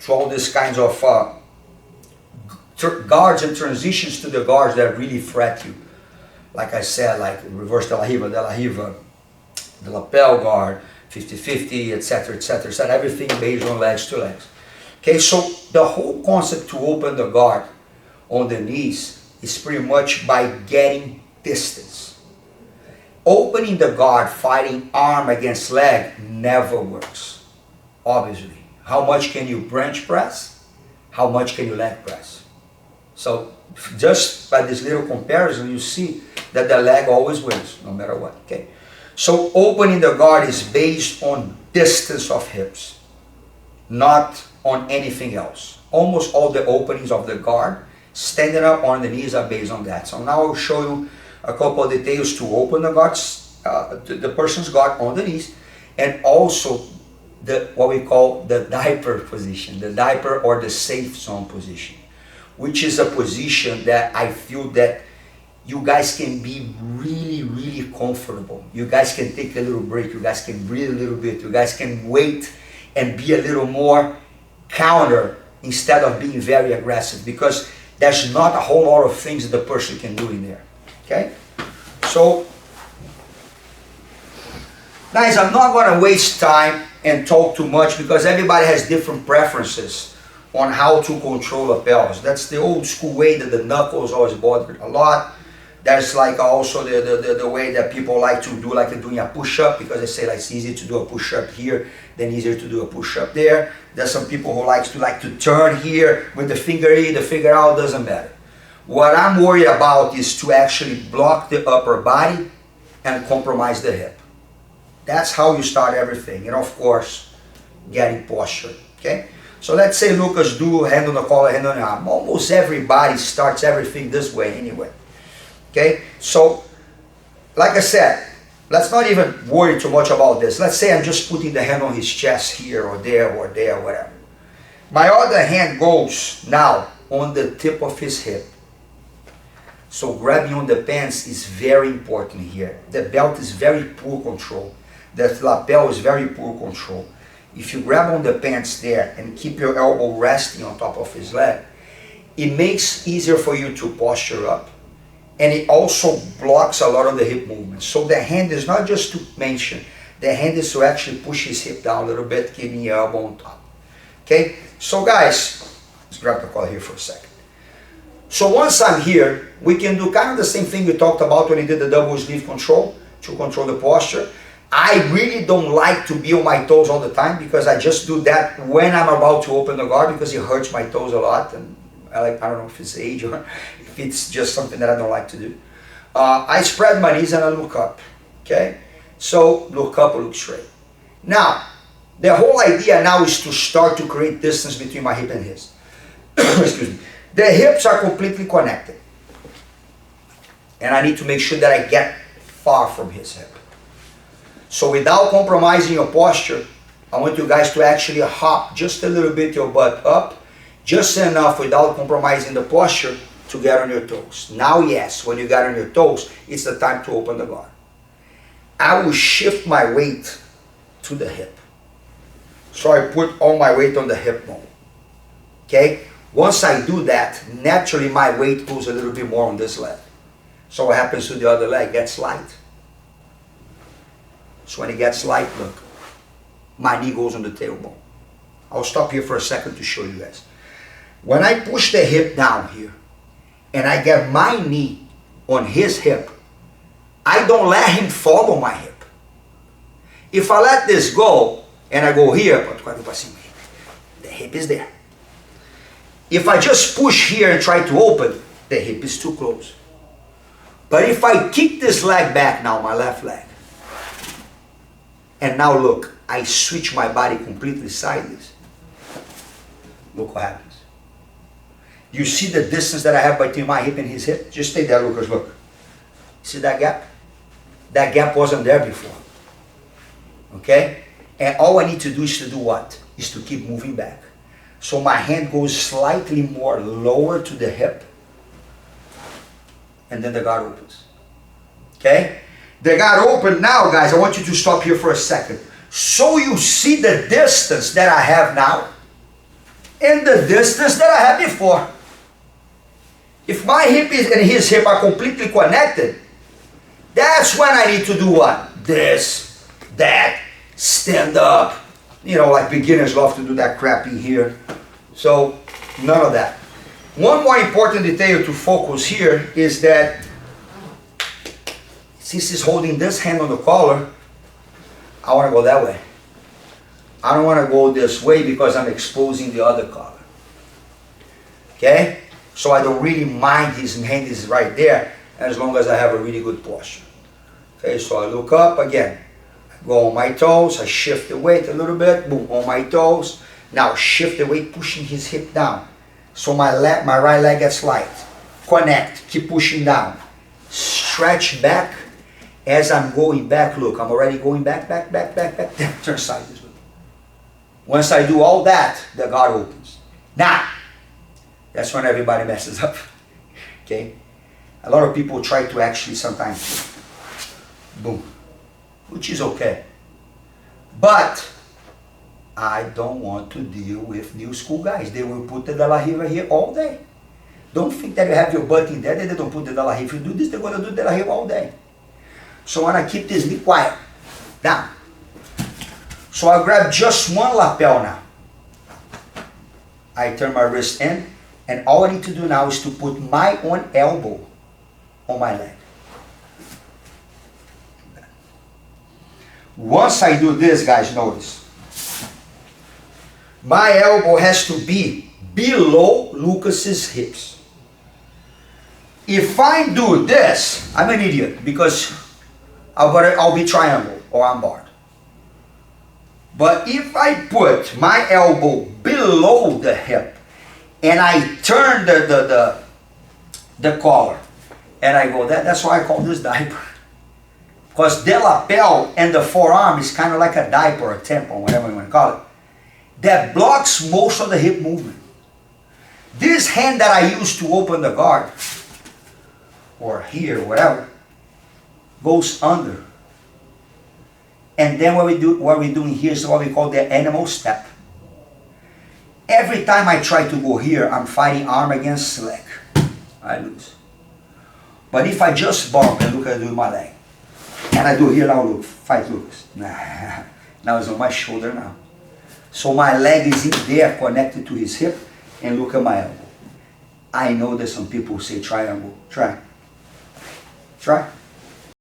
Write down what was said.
to all these kinds of guards and transitions to the guards that really threat you. Like I said, like reverse de la Riva, the lapel guard, 50-50, etc., etc., etc. Everything based on legs to legs. Okay, so the whole concept to open the guard on the knees is pretty much by getting distance. Opening the guard, fighting arm against leg, never works, obviously. How much can you bench press? How much can you leg press? So just by this little comparison, you see that the leg always wins, no matter what, okay? So opening the guard is based on distance of hips, not on anything else. Almost all the openings of the guard, standing up on the knees, are based on that. So now I'll show you a couple of details to open the guards, the person's guard on the knees, and also what we call the diaper position, the diaper or the safe zone position, which is a position that I feel that you guys can be really, really comfortable. You guys can take a little break. You guys can breathe a little bit. You guys can wait and be a little more counter instead of being very aggressive, because there's not a whole lot of things that the person can do in there. Okay? So, guys, I'm not going to waste time and talk too much because everybody has different preferences on how to control lapels. That's the old school way that the knuckles always bothered a lot. There's like also the way that people like to do, like doing a push-up, because they say like it's easier to do a push-up here than easier to do a push-up there. There's some people who like to turn here with the finger in, the finger out, doesn't matter. What I'm worried about is to actually block the upper body and compromise the hip. That's how you start everything. And of course, getting posture, okay? So let's say Lucas do hand on the collar, hand on the arm. Almost everybody starts everything this way anyway. Okay, so like I said, let's not even worry too much about this. Let's say I'm just putting the hand on his chest here or there, whatever. My other hand goes now on the tip of his hip. So grabbing on the pants is very important here. The belt is very poor control. The lapel is very poor control. If you grab on the pants there and keep your elbow resting on top of his leg, it makes it easier for you to posture up. And it also blocks a lot of the hip movement. So the hand is not just to mention, the hand is to actually push his hip down a little bit, keeping your elbow on top. Okay, so guys, let's grab the collar here for a second. So once I'm here, we can do kind of the same thing we talked about when we did the double sleeve control, to control the posture. I really don't like to be on my toes all the time, because I just do that when I'm about to open the guard, because it hurts my toes a lot. And I don't know if it's age or if it's just something that I don't like to do. I spread my knees and I look up. Okay? So look up or look straight. Now, the whole idea now is to start to create distance between my hip and his. Excuse me. The hips are completely connected. And I need to make sure that I get far from his hip. So without compromising your posture, I want you guys to actually hop just a little bit your butt up, just enough without compromising the posture to get on your toes. Now, yes, when you get on your toes, it's the time to open the guard. I will shift my weight to the hip. So I put all my weight on the hip bone. Okay? Once I do that, naturally my weight goes a little bit more on this leg. So what happens to the other leg? It gets light. So when it gets light, look, my knee goes on the tailbone. I'll stop here for a second to show you guys. When I push the hip down here, and I get my knee on his hip, I don't let him follow my hip. If I let this go, and I go here, the hip is there. If I just push here and try to open, the hip is too close. But if I kick this leg back now, my left leg, and now look, I switch my body completely sideways, look what happens. You see the distance that I have between my hip and his hip? Just stay there, Lucas, look. See that gap? That gap wasn't there before. Okay? And all I need to do is to do what? Is to keep moving back. So my hand goes slightly more lower to the hip, and then the guard opens. Okay? The guard opened now, guys. I want you to stop here for a second. So you see the distance that I have now. in the distance that I had before. If my hip and his hip are completely connected, that's when I need to do what? This, that, stand up. You know, like beginners love to do that crap in here. So, none of that. One more important detail to focus here is that since he's holding this hand on the collar, I want to go that way. I don't want to go this way because I'm exposing the other collar. Okay? So I don't really mind his hand is right there as long as I have a really good posture. Okay, so I look up again. I go on my toes, I shift the weight a little bit, boom, on my toes. Now shift the weight, pushing his hip down. So my right leg gets light. Connect, keep pushing down. Stretch back as I'm going back. Look, I'm already going back. Turn sideways. Once I do all that, the guard opens. Now, that's when everybody messes up. Okay? A lot of people try to actually sometimes, boom, which is okay. But I don't want to deal with new school guys. They will put the De La Riva here all day. Don't think that you have your butt in there, they don't put the De La Riva. If you do this, they're going to do De La Riva all day. So I want to keep this knee quiet, down. So I grab just one lapel now. I turn my wrist in, and all I need to do now is to put my own elbow on my leg. Once I do this, guys, notice. My elbow has to be below Lucas's hips. If I do this, I'm an idiot because I'll be triangle or I'm barred. But if I put my elbow below the hip and I turn the collar and I go, that's why I call this diaper. Because the lapel and the forearm is kind of like a diaper, a tampon, whatever you want to call it. That blocks most of the hip movement. This hand that I use to open the guard, or here, whatever, goes under. And then what we're doing here is what we call the animal step. Every time I try to go here, I'm fighting arm against leg. I lose. But if I just bump and look at my leg, and I do here now, look, fight Lucas. Now it's on my shoulder now. So my leg is in there connected to his hip, and look at my elbow. I know that some people say triangle. Try.